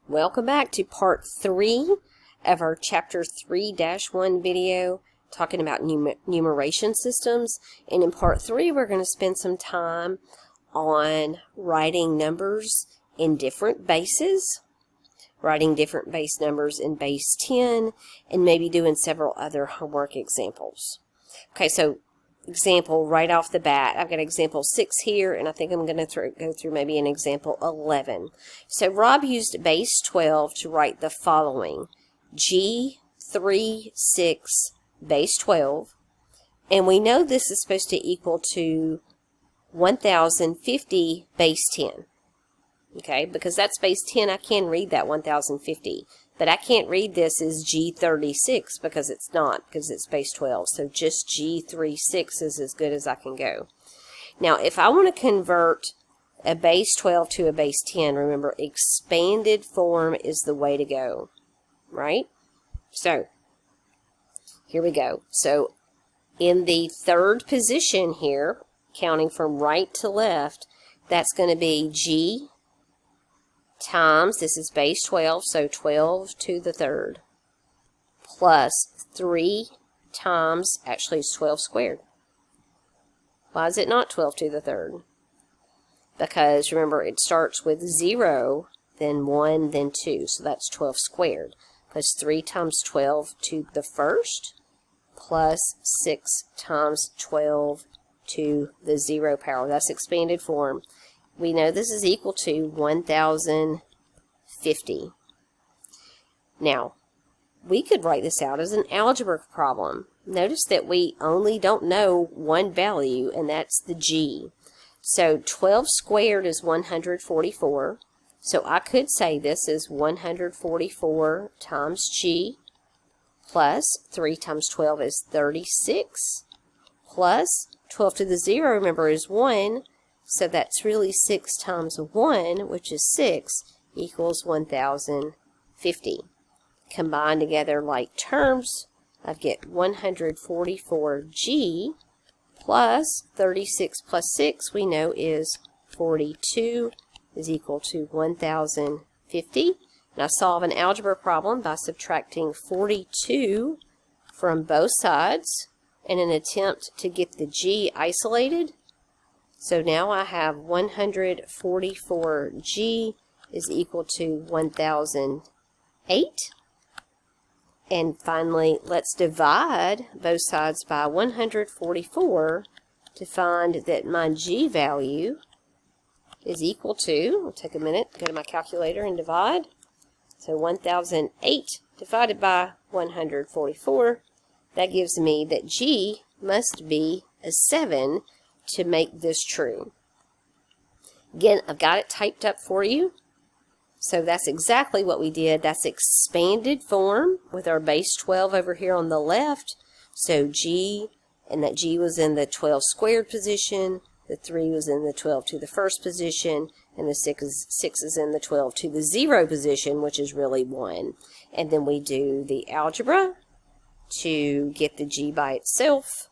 Welcome back to part 3 of our chapter 3-1 video talking about numeration systems. And in part 3 we're going to spend some time on writing numbers in different bases, writing different base numbers in base 10, and maybe doing several other homework examples. Okay, so example right off the bat, I've got example 6 here, and I think I'm going to go through maybe an example 11. So Rob used base 12 to write the following: G36 base 12, and we know this is supposed to equal to 1050 base 10. Okay, because that's base 10, I can read that 1050. But I can't read this as G36 because it's not, because it's base 12. So just G36 is as good as I can go. Now, if I want to convert a base 12 to a base 10, remember, expanded form is the way to go, right? So, here we go. So, in the third position here, counting from right to left, that's going to be G times, this is base 12, so 12 to the third, plus 3 times, actually it's 12 squared. Why is it not 12 to the third? Because remember, it starts with 0, then 1, then 2, so that's 12 squared, plus 3 times 12 to the first, plus 6 times 12 to the 0 power. That's expanded form. We know this is equal to 1050. Now, we could write this out as an algebra problem. Notice that we only don't know one value, and that's the G. So 12 squared is 144. So I could say this is 144 times G, plus 3 times 12 is 36, plus 12 to the 0, remember, is 1. So that's really 6 times 1, which is 6, equals 1050. Combined together like terms, I get 144G plus 36 plus 6, we know is 42, is equal to 1050. And I solve an algebra problem by subtracting 42 from both sides in an attempt to get the G isolated. So now I have 144G is equal to 1008. And finally, let's divide both sides by 144 to find that my G value is equal to, I'll take a minute, go to my calculator and divide. So 1008 divided by 144, that gives me that G must be a 7 to make this true. Again, I've got it typed up for you. So that's exactly what we did. That's expanded form with our base 12 over here on the left. So G, and that G was in the 12 squared position, the 3 was in the 12 to the first position, and the 6 is in the 12 to the 0 position, which is really 1. And then we do the algebra to get the G by itself.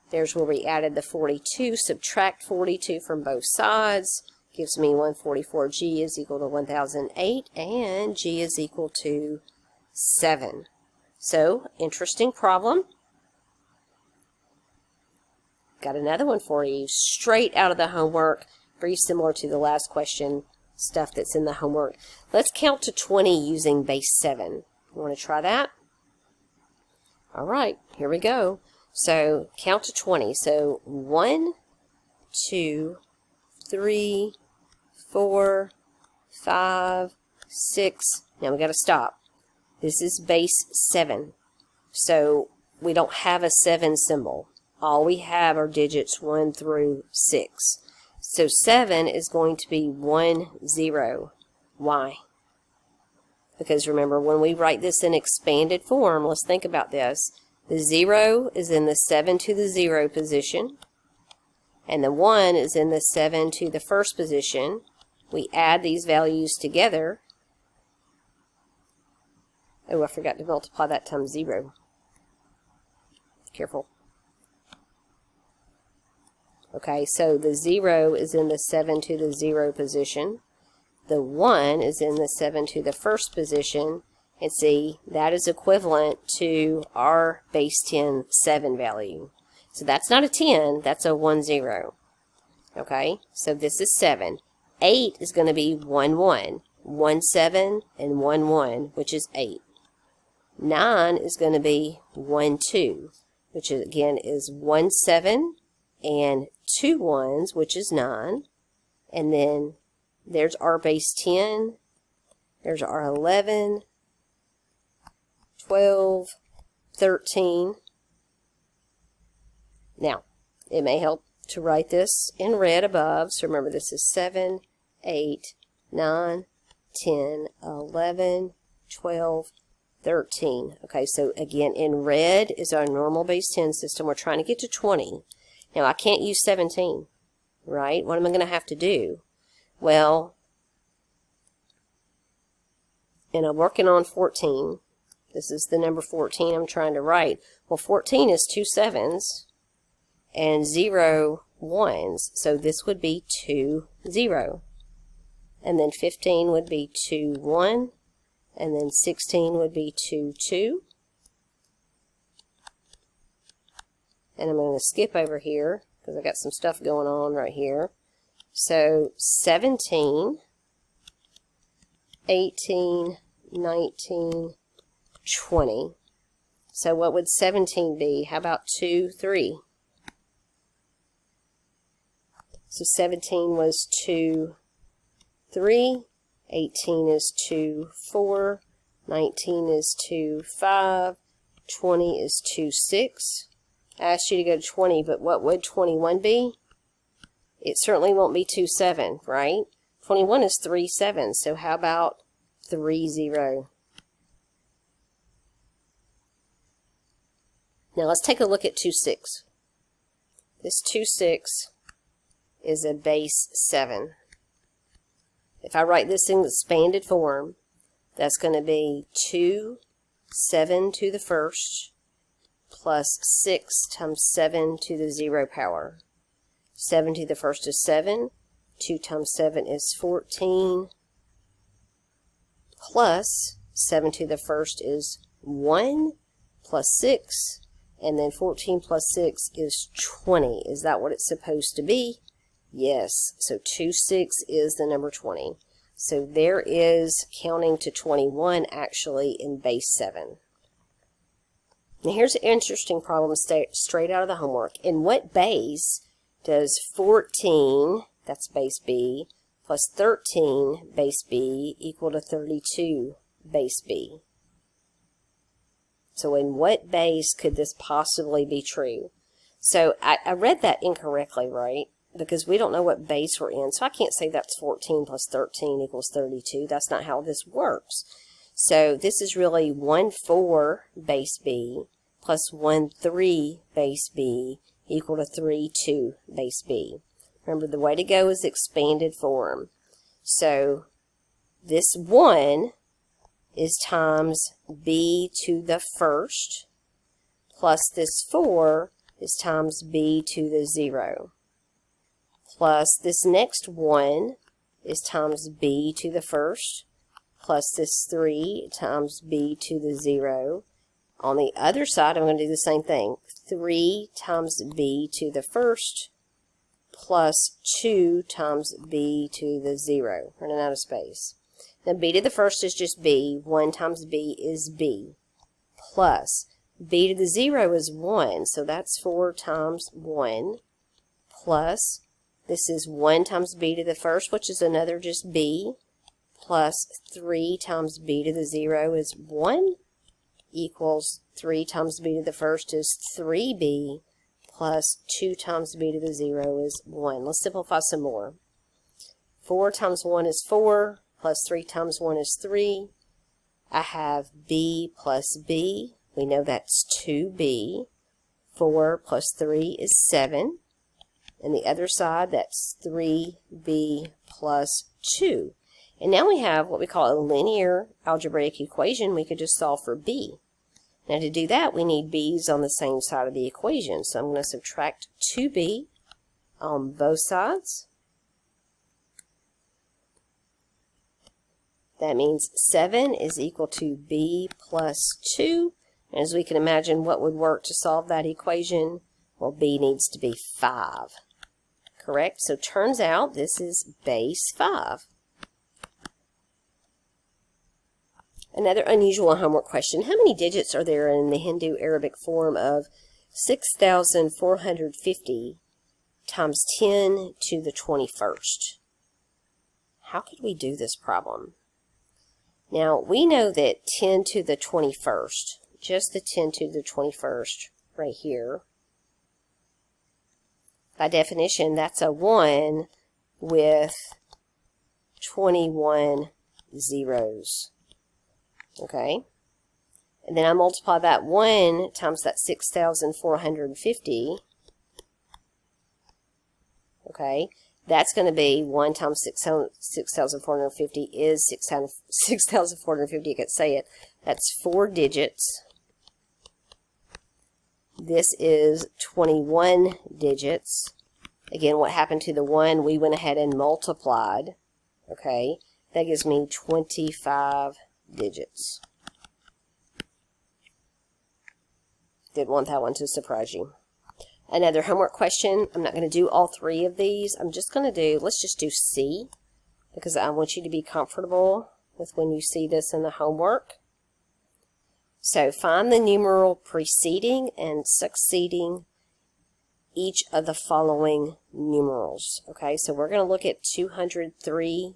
There's where we added the 42, subtract 42 from both sides, gives me 144G is equal to 1008, and G is equal to 7. So, interesting problem. Got another one for you, straight out of the homework, very similar to the last question, stuff that's in the homework. Let's count to 20 using base 7. You want to try that? All right, here we go. So count to 20. So 1, 2, 3, 4, 5, 6. Now we got to stop. This is base 7. So we don't have a 7 symbol. All we have are digits 1 through 6. So 7 is going to be 1, 0. Why? Because remember, when we write this in expanded form, let's think about this. The 0 is in the 7 to the 0 position, and the 1 is in the 7 to the first position. We add these values together. Oh, I forgot to multiply that times 0. Careful. Okay, so the 0 is in the 7 to the 0 position. the 1 is in the 7 to the first position, and see, that is equivalent to our base 10 7 value. So that's not a 10, that's a 1 0. Okay, so this is 7. 8 is going to be 1 1, 1 7, and 1 1, which is 8. 9 is going to be 1 2, which is, again is 1 7 and 2 1s, which is 9. And then there's our base 10, there's our 11, 12, 13. Now, it may help to write this in red above. So remember, this is 7, 8, 9, 10, 11, 12, 13. Okay, so again, in red is our normal base 10 system. We're trying to get to 20. Now, I can't use 17, right? What am I going to have to do? Well, and I'm working on 14. This is the number 14 I'm trying to write. Well, 14 is 2 7s and 0 1s. So this would be 2 0. And then 15 would be 2 1. And then 16 would be 2 2. And I'm going to skip over here because I got some stuff going on right here. So 17, 18, 19, 20. So what would 17 be? How about 2 3? So 17 was 2 3. 18 is 2 4. 19 is 2 5. 20 is 2 6. I asked you to go to 20, but what would 21 be? It certainly won't be 2 7, right? 21 is 3 7, so how about 3 0? Now let's take a look at 2 6. This 2 6 is a base 7. If I write this in expanded form, that's going to be 2 7 to the first plus 6 times 7 to the 0 power. 7 to the first is 7. 2 times 7 is 14. Plus 7 to the first is 1 plus 6. And then 14 plus 6 is 20. Is that what it's supposed to be? Yes. So 2 6 is the number 20. So there is counting to 21 actually in base 7. Now here's an interesting problem straight out of the homework. In what base does 14, that's base B, plus 13, base B, equal to 32, base B? So in what base could this possibly be true? So I read that incorrectly, right? Because we don't know what base we're in. So I can't say that's 14 plus 13 equals 32. That's not how this works. So this is really 1 4 base B plus 1 3 base B equal to 3 2 base B. Remember, the way to go is expanded form. So this 1 is times B to the first, plus this 4 is times B to the 0. Plus this next 1 is times B to the first, plus this 3 times B to the 0. On the other side, I'm going to do the same thing. 3 times B to the first, plus 2 times B to the 0. Running out of space. Now B to the first is just B. 1 times B is B. Plus B to the 0 is 1, so that's 4 times 1. Plus this is 1 times B to the first, which is another just B, plus 3 times B to the 0 is 1, equals 3 times B to the first is 3B, plus 2 times B to the 0 is 1. Let's simplify some more. 4 times 1 is 4, plus 3 times 1 is 3. I have B plus B. We know that's 2B. 4 plus 3 is 7. And the other side, that's 3B plus 2. And now we have what we call a linear algebraic equation. We could just solve for B. Now to do that, we need B's on the same side of the equation. So I'm going to subtract 2B on both sides. That means 7 is equal to b plus 2. And as we can imagine, what would work to solve that equation? Well, b needs to be 5. Correct? So turns out this is base 5. Another unusual homework question. How many digits are there in the Hindu-Arabic form of 6,450 times 10 to the 21st? How could we do this problem? Now, we know that 10 to the 21st, just the 10 to the 21st right here, by definition, that's a 1 with 21 zeros. Okay? And then I multiply that 1 times that 6,450. Okay? That's going to be 1 times 6,450 is 6,450. You could say it. That's 4 digits. This is 21 digits. Again, what happened to the 1? We went ahead and multiplied. Okay? That gives me 25 digits. Didn't want that one to surprise you. Another homework question. I'm not going to do all 3 of these. I'm just going to do, let's just do C, because I want you to be comfortable with when you see this in the homework. So find the numeral preceding and succeeding each of the following numerals. Okay, so we're going to look at 203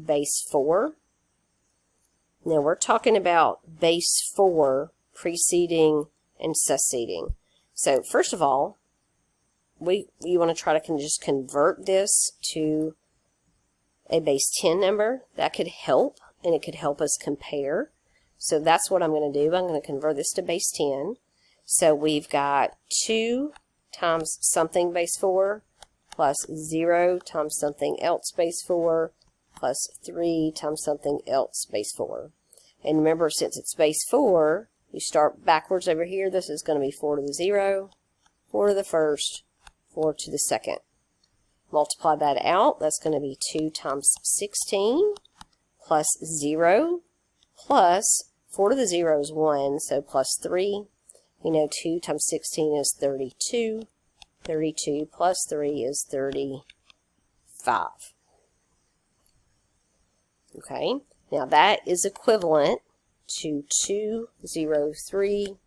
base 4. Now we're talking about base 4 preceding and succeeding. So first of all, you want to try to just convert this to a base 10 number. That could help, and it could help us compare. So that's what I'm going to do. I'm going to convert this to base 10. So we've got 2 times something base 4 plus 0 times something else base 4 plus 3 times something else base 4. And remember, since it's base 4, you start backwards over here. This is going to be 4 to the 0, 4 to the first, 4 to the second. Multiply that out. That's going to be 2 times 16 plus 0 plus 4 to the 0 is 1, so plus 3. We know 2 times 16 is 32. 32 plus 3 is 35. Okay, now that is equivalent to 203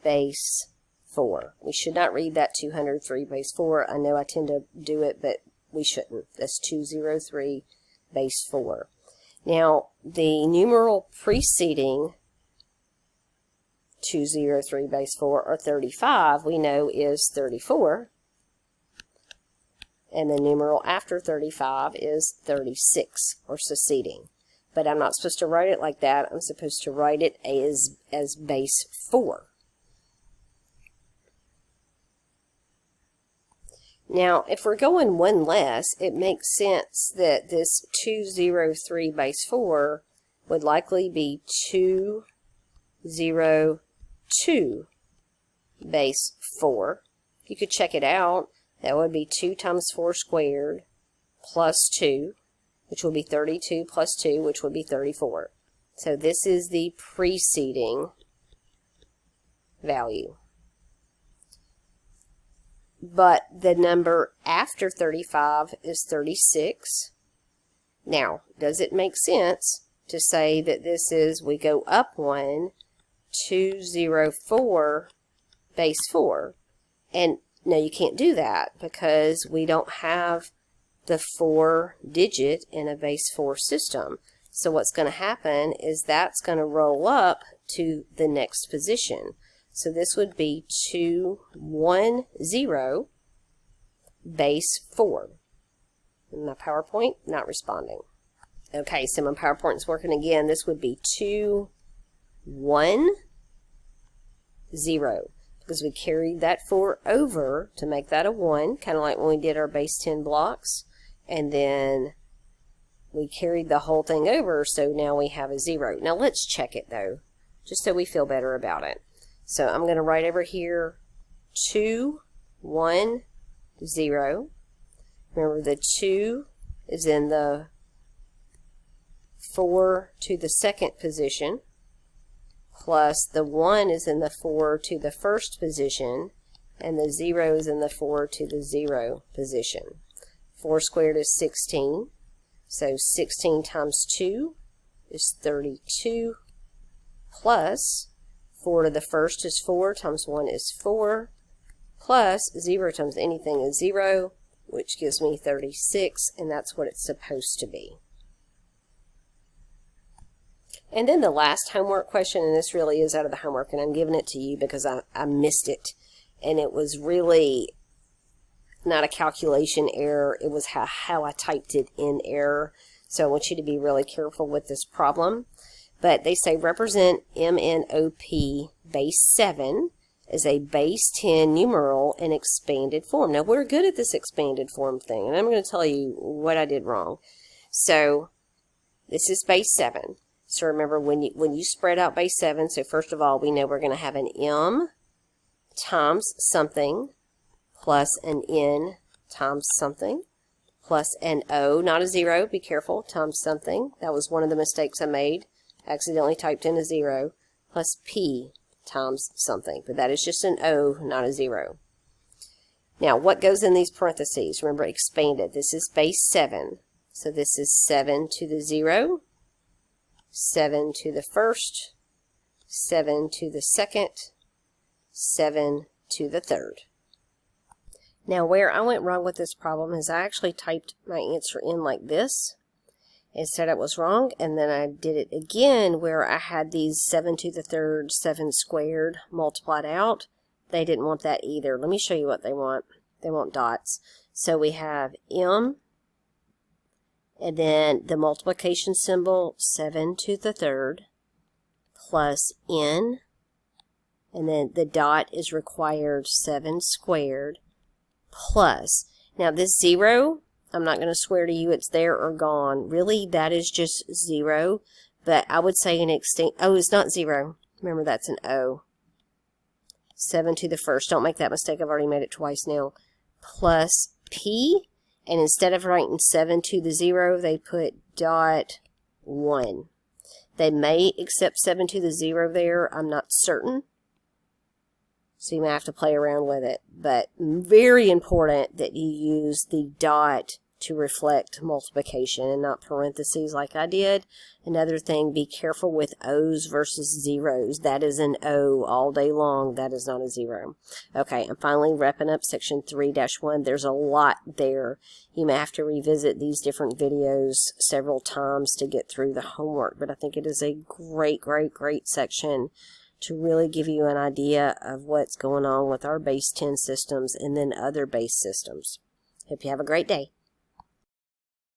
base 4. We should not read that 203 base 4. I know I tend to do it, but we shouldn't. That's 203 base 4. Now, the numeral preceding 203 base 4, or 35, we know is 34. And the numeral after 35 is 36, or succeeding. But I'm not supposed to write it like that. I'm supposed to write it as base 4. Now, if we're going one less, it makes sense that this 203 base 4 would likely be 202 base 4. You could check it out. That would be 2 times 4 squared plus 2, which will be 32 plus 2, which would be 34. So this is the preceding value. But the number after 35 is 36. Now, does it make sense to say that this is, we go up 1, 204 base 4? And no, you can't do that because we don't have the 4 digit in a base 4 system. So what's going to happen is that's going to roll up to the next position. So this would be 210 base 4. And my PowerPoint not responding. Okay, so my PowerPoint's working again. This would be 210 because we carried that 4 over to make that a 1, kind of like when we did our base 10 blocks. And then we carried the whole thing over, so now we have a 0. Now let's check it though, just so we feel better about it. So I'm going to write over here 210. Remember, the 2 is in the 4 to the second position, plus the 1 is in the 4 to the first position, and the 0 is in the 4 to the 0 position. 4 squared is 16, so 16 times 2 is 32, plus 4 to the first is 4 times 1 is 4, plus 0 times anything is 0, which gives me 36, and that's what it's supposed to be. And then the last homework question, and this really is out of the homework, and I'm giving it to you because I missed it. And it was really not a calculation error, it was how I typed it in error. So I want you to be really careful with this problem. But they say represent MNOP base 7 as a base 10 numeral in expanded form. Now we're good at this expanded form thing, and I'm going to tell you what I did wrong. So this is base 7. So remember, when you spread out base 7, so first of all, we know we're going to have an M times something plus an N times something plus an O, not a 0, be careful, times something. That was one of the mistakes I made. Accidentally typed in a 0, plus P times something. But that is just an O, not a 0. Now, what goes in these parentheses? Remember, expanded. This is base 7. So this is 7 to the 0, 7 to the first, 7 to the second, 7 to the third. Now, where I went wrong with this problem is I actually typed my answer in like this and said it was wrong, and then I did it again where I had these 7 to the third, 7 squared multiplied out. They didn't want that either. Let me show you what they want. They want dots. So we have M, and then the multiplication symbol, 7 to the third, plus N, and then the dot is required 7 squared, plus, now this 0, I'm not going to swear to you it's there or gone. Really, that is just 0, but I would say an extinct, oh, it's not 0. Remember, that's an O. 7 to the first. Don't make that mistake. I've already made it twice now. Plus P, and instead of writing 7 to the 0, they put dot 1. They may accept 7 to the 0 there. I'm not certain. So you may have to play around with it. But very important that you use the dot to reflect multiplication and not parentheses like I did. Another thing, be careful with O's versus zeros. That is an O all day long. That is not a 0. Okay, I'm finally wrapping up section 3-1. There's a lot there. You may have to revisit these different videos several times to get through the homework, but I think it is a great, great, great section to really give you an idea of what's going on with our base 10 systems and then other base systems. Hope you have a great day.